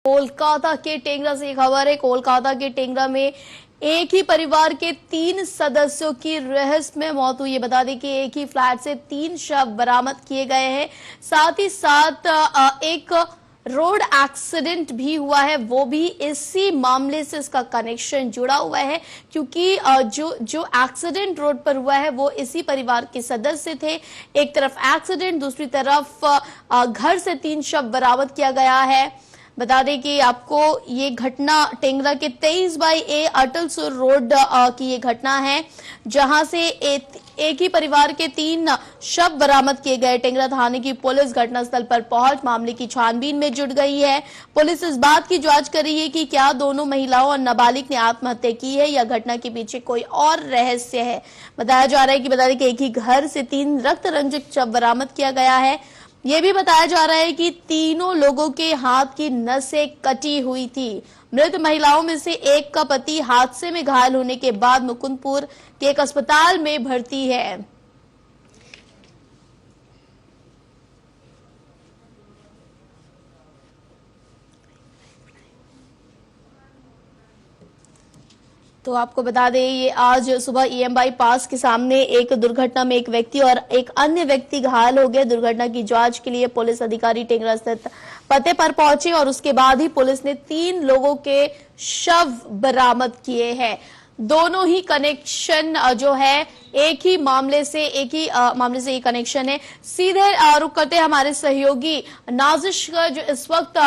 कोलकाता के टेंगरा से खबर है। कोलकाता के टेंगरा में एक ही परिवार के 3 सदस्यों की रहस्यमय मौत हुई है। बता दें कि एक ही फ्लैट से 3 शव बरामद किए गए हैं। साथ ही साथ एक रोड एक्सीडेंट भी हुआ है, वो भी इसी मामले से इसका कनेक्शन जुड़ा हुआ है, क्योंकि जो एक्सीडेंट रोड पर हुआ है वो इसी परिवार के सदस्य थे। एक तरफ एक्सीडेंट, दूसरी तरफ घर से 3 शव बरामद किया गया है। बता दें कि आपको ये घटना टेंगरा के 23/A अटलसुर रोड की ये घटना है, जहां से एक ही परिवार के 3 शव बरामद किए गए। टेंगरा थाने की पुलिस घटनास्थल पर पहुंच मामले की छानबीन में जुट गई है। पुलिस इस बात की जांच कर रही है कि क्या दोनों महिलाओं और नाबालिग ने आत्महत्या की है या घटना के पीछे कोई और रहस्य है। बताया जा रहा है कि बता दें कि एक ही घर से 3 रक्त रंजित शव बरामद किया गया है। यह भी बताया जा रहा है कि तीनों लोगों के हाथ की नसें कटी हुई थी। मृत महिलाओं में से एक का पति हादसे में घायल होने के बाद मुकुंदपुर के एक अस्पताल में भर्ती है। तो आपको बता दें, ये आज सुबह EM बाईपास के सामने एक दुर्घटना में एक व्यक्ति और एक अन्य व्यक्ति घायल हो गए। दुर्घटना की जांच के लिए पुलिस अधिकारी टेंगरा स्थित पते पर पहुंचे और उसके बाद ही पुलिस ने 3 लोगों के शव बरामद किए हैं। दोनों ही कनेक्शन जो है एक ही मामले से ये कनेक्शन है। सीधे रुक करते हमारे सहयोगी नाजिश जो इस वक्त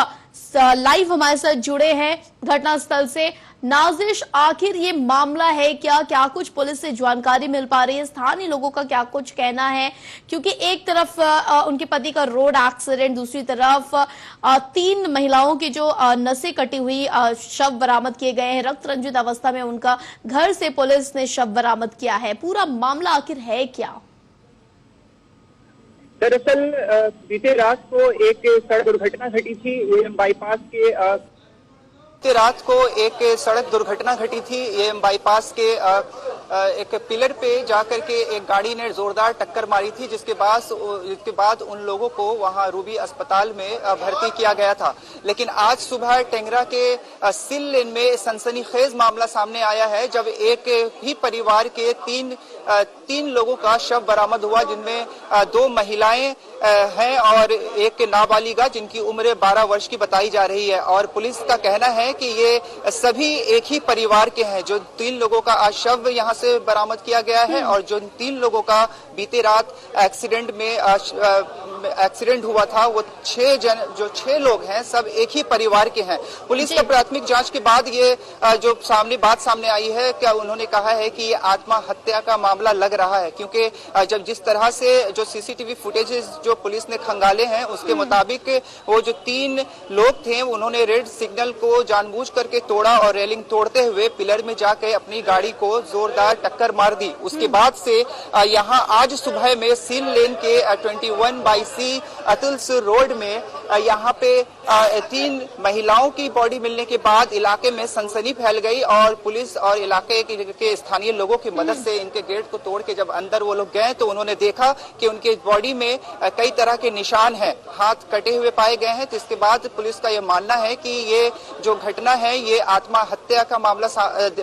लाइव हमारे साथ जुड़े हैं घटनास्थल से। नाजिश, आखिर ये मामला है क्या कुछ पुलिस से जानकारी मिल पा रही है? स्थानीय लोगों का क्या कुछ कहना है? क्योंकि एक तरफ उनके पति का रोड एक्सीडेंट, दूसरी तरफ 3 महिलाओं की जो नसें कटी हुई शव बरामद किए गए हैं। रक्त रंजित अवस्था में उनका घर से पुलिस ने शव बरामद किया है। पूरा मामला आखिर है क्या? दरअसल बीते रात को एक सड़क दुर्घटना घटी थी EM बाईपास के रात को एक सड़क दुर्घटना घटी थी EM बाईपास के एक पिलर पे जाकर के एक गाड़ी ने जोरदार टक्कर मारी थी, जिसके बाद उन लोगों को वहां रूबी अस्पताल में भर्ती किया गया था। लेकिन आज सुबह टेंगरा के सिल लेन में सनसनीखेज मामला सामने आया है, जब एक ही परिवार के तीन लोगों का शव बरामद हुआ, जिनमें 2 महिलाएं हैं और एक नाबालिगा जिनकी उम्र 12 वर्ष की बताई जा रही है। और पुलिस का कहना है कि ये सभी एक ही परिवार के हैं। जो 3 लोगों का आज शव यहाँ से बरामद किया गया है और जो 3 लोगों का बीते रात एक्सीडेंट हुआ था, वो 6 लोग हैं, सब एक ही परिवार के हैं। पुलिस का प्राथमिक जांच के बाद ये जो बात सामने आई है, क्या उन्होंने कहा है कि ये आत्महत्या का मामला लग रहा है, क्योंकि जब जिस तरह से जो CCTV फुटेजेस जो पुलिस ने खंगाले हैं, उसके मुताबिक वो जो 3 लोग थे, उन्होंने रेड सिग्नल को जानबूझ करके तोड़ा और रेलिंग तोड़ते हुए पिलर में जाकर अपनी गाड़ी को जोरदार टक्कर मार दी। उसके बाद से यहाँ आज सुबह में सील लेन के 21/C अतुलसुर रोड में यहाँ पे 3 महिलाओं की बॉडी मिलने के बाद इलाके में सनसनी फैल गई और पुलिस और इलाके के स्थानीय लोगों की मदद से इनके गेट को तोड़ के जब अंदर वो लोग गए तो उन्होंने देखा कि उनके बॉडी में कई तरह के निशान हैं, हाथ कटे हुए पाए गए हैं। तो इसके बाद पुलिस का यह मानना है कि ये जो घटना है ये आत्महत्या का मामला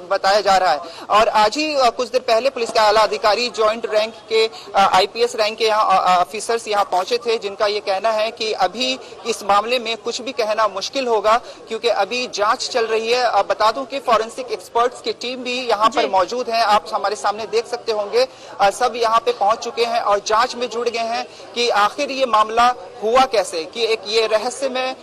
बताया जा रहा है। और आज ही कुछ देर पहले पुलिस के आला अधिकारी, जॉइंट रैंक के IPS रैंक के यहाँ ऑफिसर्स यहाँ पहुंचे थे, जिनका ये कहना है कि अभी इस मामले में कुछ भी कहना मुश्किल होगा, क्योंकि अभी जांच चल रही है। बता दूं कि फॉरेंसिक एक्सपर्ट्स की टीम भी यहाँ पर मौजूद है, आप हमारे सामने देख सकते होंगे। सब यहाँ पे पहुंच चुके हैं और जांच में जुड़ गए हैं कि आखिर ये मामला हुआ कैसे, कि एक ये रहस्यमय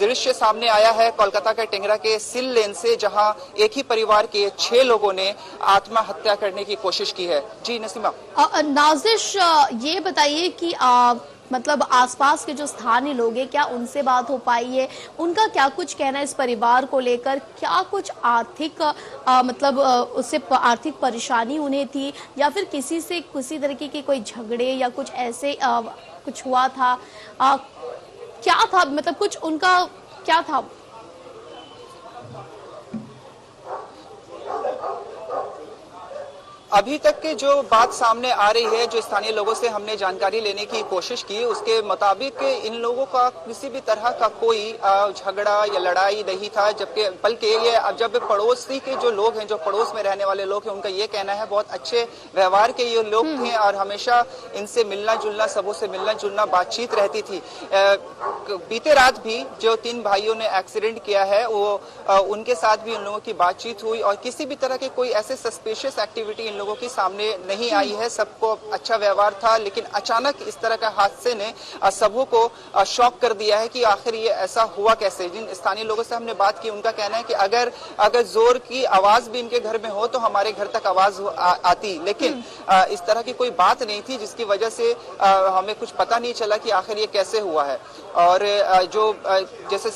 दृश्य सामने आया है कोलकाता के टेंगरा के सिल लेन से, जहां एक ही परिवार के 6 लोगों ने आत्महत्या करने की कोशिश की है। जी नसीमा। नाजिश, ये बताइए कि मतलब आसपास के जो स्थानीय लोग हैं, क्या उनसे बात हो पाई है? उनका क्या कुछ कहना है इस परिवार को लेकर? क्या कुछ आर्थिक मतलब उससे आर्थिक परेशानी उन्हें थी, या फिर किसी से किसी तरीके के कोई झगड़े या कुछ ऐसे कुछ हुआ था? क्या था, मतलब कुछ उनका क्या था? अभी तक की जो बात सामने आ रही है, जो स्थानीय लोगों से हमने जानकारी लेने की कोशिश की, उसके मुताबिक इन लोगों का किसी भी तरह का कोई झगड़ा या लड़ाई नहीं था, जबकि बल्कि ये अब जब पड़ोसी के जो लोग हैं, जो पड़ोस में रहने वाले लोग हैं, उनका ये कहना है बहुत अच्छे व्यवहार के ये लोग थे और हमेशा इनसे मिलना जुलना, सबों से मिलना जुलना, बातचीत रहती थी। बीते रात भी जो 3 भाइयों ने एक्सीडेंट किया है, वो उनके साथ भी उन लोगों की बातचीत हुई और किसी भी तरह के कोई ऐसे सस्पिशियस एक्टिविटी इन लोगों की सामने नहीं आई है। सबको अच्छा व्यवहार था, लेकिन अचानक इस तरह का हादसे ने सबों को शॉक कर दिया है कि आखिर ये ऐसा हुआ कैसे। जिन स्थानीय लोगों से हमने बात की, उनका कहना है कि अगर जोर की आवाज भी इनके घर में हो तो हमारे घर तक आवाज आती, लेकिन इस तरह की कोई बात नहीं थी, जिसकी वजह से हमें कुछ पता नहीं चला कि आखिर ये कैसे हुआ है। और जो जैसे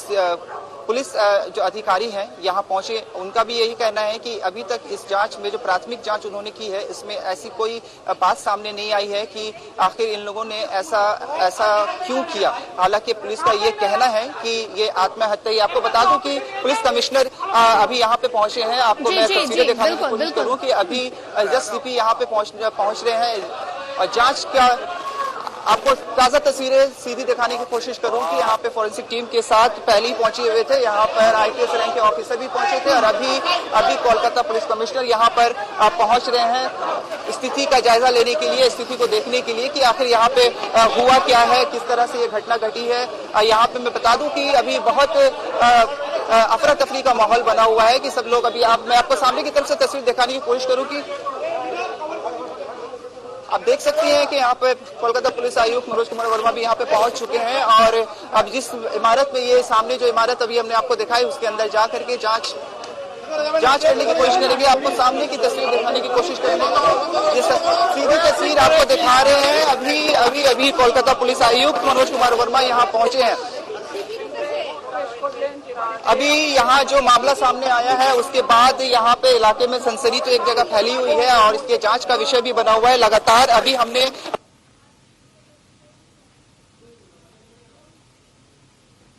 पुलिस जो अधिकारी हैं यहाँ पहुंचे, उनका भी यही कहना है कि अभी तक इस जांच में, जो प्राथमिक जांच उन्होंने की है, इसमें ऐसी कोई बात सामने नहीं आई है कि आखिर इन लोगों ने ऐसा क्यों किया। हालांकि पुलिस का ये कहना है कि ये आत्महत्या ही। आपको बता दूं कि पुलिस कमिश्नर अभी यहाँ पे पहुंचे हैं। आपको मैं तस्वीरें दिखाने की कोशिश करूँ कि अभी जस्ट सीपी यहाँ पे पहुंच रहे हैं और जांच का आपको ताजा तस्वीरें सीधी दिखाने की कोशिश करूं कि यहाँ पे फॉरेंसिक टीम के साथ पहले ही पहुंचे हुए थे। यहाँ पर आईपीएस रैंक के ऑफिसर भी पहुंचे थे और अभी कोलकाता पुलिस कमिश्नर यहाँ पर पहुंच रहे हैं स्थिति का जायजा लेने के लिए, स्थिति को देखने के लिए कि आखिर यहाँ पे हुआ क्या है, किस तरह से ये घटना घटी है। यहाँ पे मैं बता दूं कि अभी बहुत अफरा तफरी का माहौल बना हुआ है कि सब लोग अभी मैं आपको सामने की तरफ से तस्वीर दिखाने की कोशिश करूं कि आप देख सकती हैं कि यहाँ पे कोलकाता पुलिस आयुक्त मनोज कुमार वर्मा भी यहाँ पे पहुंच चुके हैं और अब जिस इमारत में, ये सामने जो इमारत अभी हमने आपको दिखाई, उसके अंदर जा करके जांच करने की कोशिश करेंगे। आपको सामने की तस्वीर दिखाने की कोशिश करेंगे। ये सीधी तस्वीर आपको दिखा रहे हैं। अभी कोलकाता पुलिस आयुक्त मनोज कुमार वर्मा यहाँ पहुंचे हैं। अभी यहाँ जो मामला सामने आया है, उसके बाद यहाँ पे इलाके में सनसनी तो एक जगह फैली हुई है और इसके जांच का विषय भी बना हुआ है। लगातार अभी हमने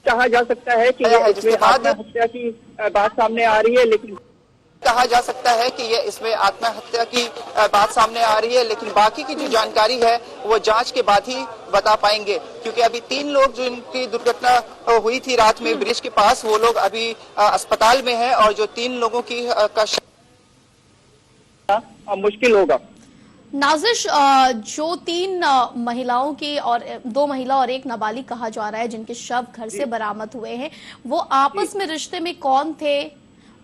कहा जा सकता है कि इसमें आत्महत्या की बात सामने आ रही है, लेकिन कहा जा सकता है कि ये इसमें आत्महत्या की बात सामने आ रही है, लेकिन बाकी की जो जानकारी है वो जांच के बाद ही बता पाएंगे, क्योंकि अभी 3 लोग जो इनकी दुर्घटना हुई थी रात में ब्रिज के पास, वो लोग अभी अस्पताल में हैं और जो 3 लोगों की मुश्किल होगा। नाजिश, जो 3 महिलाओं की और 2 महिला और 1 नाबालिग कहा जा रहा है जिनके शव घर से बरामद हुए हैं, वो आपस में रिश्ते में कौन थे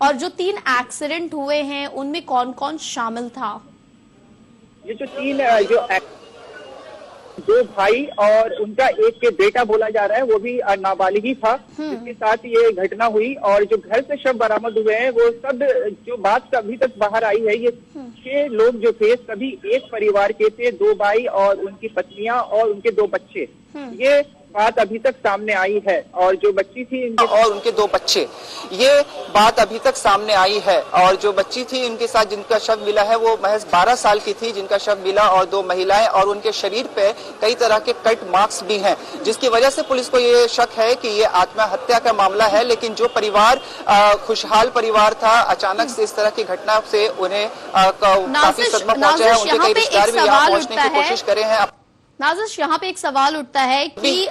और जो 3 एक्सीडेंट हुए हैं उनमें कौन कौन शामिल था? ये जो 3 दो भाई और उनका एक के बेटा बोला जा रहा है, वो भी नाबालिग ही था जिसके साथ ये घटना हुई। और जो घर से शव बरामद हुए हैं, वो सब जो बात अभी तक बाहर आई है, ये 6 लोग जो थे सभी एक परिवार के थे, 2 भाई और उनकी पत्नियां और उनके 2 बच्चे। ये बात अभी तक सामने आई है। और जो बच्ची थी और उनके 2 बच्चे, ये बात अभी तक सामने आई है। और जो बच्ची थी इनके साथ जिनका शव मिला है, वो महज 12 साल की थी जिनका शव मिला, और 2 महिलाएं, और उनके शरीर पे कई तरह के कट मार्क्स भी हैं, जिसकी वजह से पुलिस को ये शक है कि ये आत्महत्या का मामला है। लेकिन जो परिवार खुशहाल परिवार था, अचानक से इस तरह की घटना से उन्हें काफी सदमा पहुंचा है। उनके कई रिश्तेदार भी यहाँ पहुंचने की कोशिश करे हैं। नाजिश, यहाँ पे एक सवाल उठता है कि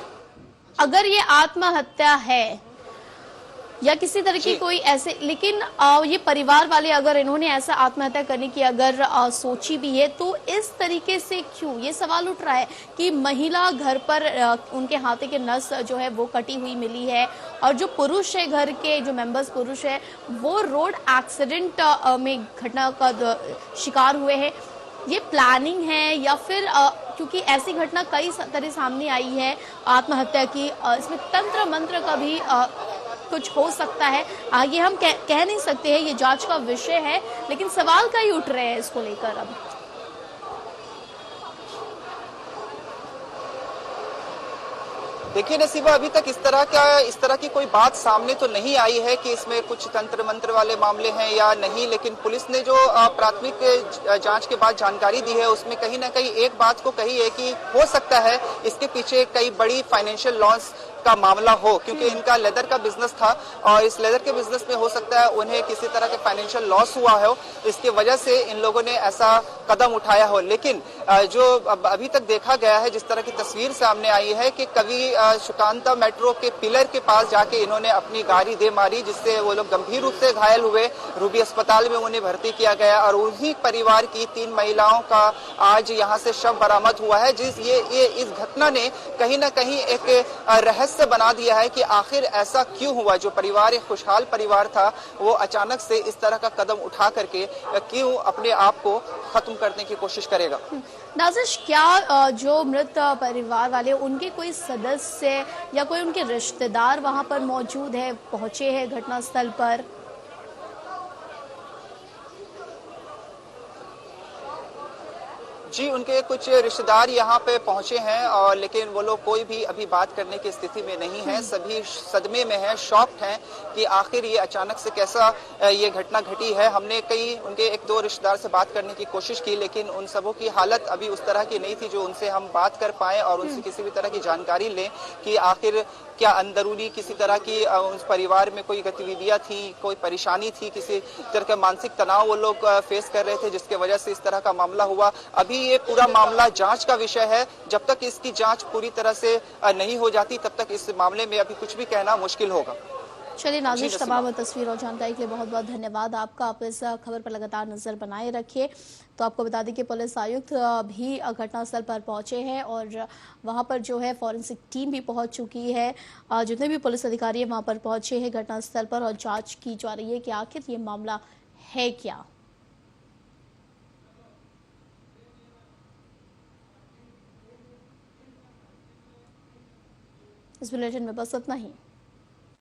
अगर ये आत्महत्या है या किसी तरह की कोई ऐसे, लेकिन ये परिवार वाले अगर इन्होंने ऐसा आत्महत्या करने की अगर सोची भी है, तो इस तरीके से क्यों? ये सवाल उठ रहा है कि महिला घर पर उनके हाथे के नस जो है वो कटी हुई मिली है, और जो पुरुष है, घर के जो मेंबर्स पुरुष है, वो रोड एक्सीडेंट में घटना का शिकार हुए हैं। ये प्लानिंग है या फिर क्योंकि ऐसी घटना कई तरह सामने आई है आत्महत्या की, इसमें तंत्र मंत्र का भी कुछ हो सकता है, आगे हम कह नहीं सकते हैं, ये जांच का विषय है, लेकिन सवाल कई उठ रहे हैं इसको लेकर। अब देखिए नसीबा, अभी तक इस तरह की कोई बात सामने तो नहीं आई है कि इसमें कुछ तंत्र मंत्र वाले मामले हैं या नहीं, लेकिन पुलिस ने जो प्राथमिक जांच के बाद जानकारी दी है उसमें कहीं ना कहीं एक बात को कही है कि हो सकता है इसके पीछे कई बड़ी फाइनेंशियल लॉस का मामला हो, क्योंकि इनका लेदर का बिजनेस था और इस लेदर के बिजनेस में हो सकता है उन्हें किसी तरह के फाइनेंशियल लॉस हुआ हो, इसकी वजह से इन लोगों ने ऐसा कदम उठाया हो। लेकिन जो अभी तक देखा गया है, जिस तरह की तस्वीर सामने आई है कि कभी सुकांता मेट्रो के पिलर के पास जाके इन्होंने अपनी गाड़ी दे मारी, जिससे वो लोग गंभीर रूप से घायल हुए। रूबी अस्पताल में उन्हें भर्ती किया गया और उन्हीं परिवार की 3 महिलाओं का आज यहाँ से शव बरामद हुआ है। ये इस घटना ने कहीं ना कहीं एक रहस्य बना दिया है कि आखिर ऐसा क्यों हुआ। जो परिवार एक खुशहाल परिवार था, वो अचानक से इस तरह का कदम उठा करके क्यों अपने आप को खत्म करने की कोशिश करेगा। नाजिश, क्या जो मृत परिवार वाले उनके कोई सदस्य या कोई उनके रिश्तेदार वहां पर मौजूद है, पहुंचे हैं घटनास्थल पर? जी, उनके कुछ रिश्तेदार यहाँ पे पहुंचे हैं और लेकिन वो लोग कोई भी अभी बात करने की स्थिति में नहीं है। सभी सदमे में हैं, शॉक्ड हैं कि आखिर ये अचानक से कैसा ये घटना घटी है। हमने उनके 1-2 रिश्तेदार से बात करने की कोशिश की, लेकिन उन सबों की हालत अभी उस तरह की नहीं थी जो उनसे हम बात कर पाए और उनसे किसी भी तरह की जानकारी लें कि आखिर क्या अंदरूनी किसी तरह की उस परिवार में कोई गतिविधियां थी, कोई परेशानी थी, किसी तरह का मानसिक तनाव वो लोग फेस कर रहे थे जिसके वजह से इस तरह का मामला हुआ। अभी ये पूरा मामला जांच का विषय है। जब तक इसकी जांच पूरी तरह से नहीं हो जाती तब तक इस मामले में अभी कुछ भी कहना मुश्किल होगा। चलिए नाजिश, तमाम तस्वीर और जानकारी के लिए बहुत बहुत धन्यवाद आपका। आप इस खबर पर लगातार नजर बनाए रखिए। तो आपको बता दें कि पुलिस आयुक्त भी घटनास्थल पर पहुंचे हैं और वहां पर जो है फॉरेंसिक टीम भी पहुंच चुकी है। जितने भी पुलिस अधिकारी वहां पर पहुंचे हैं घटनास्थल पर और जांच की जा रही है कि आखिर ये मामला है क्या। इस बुलेटिन में बस इतना ही।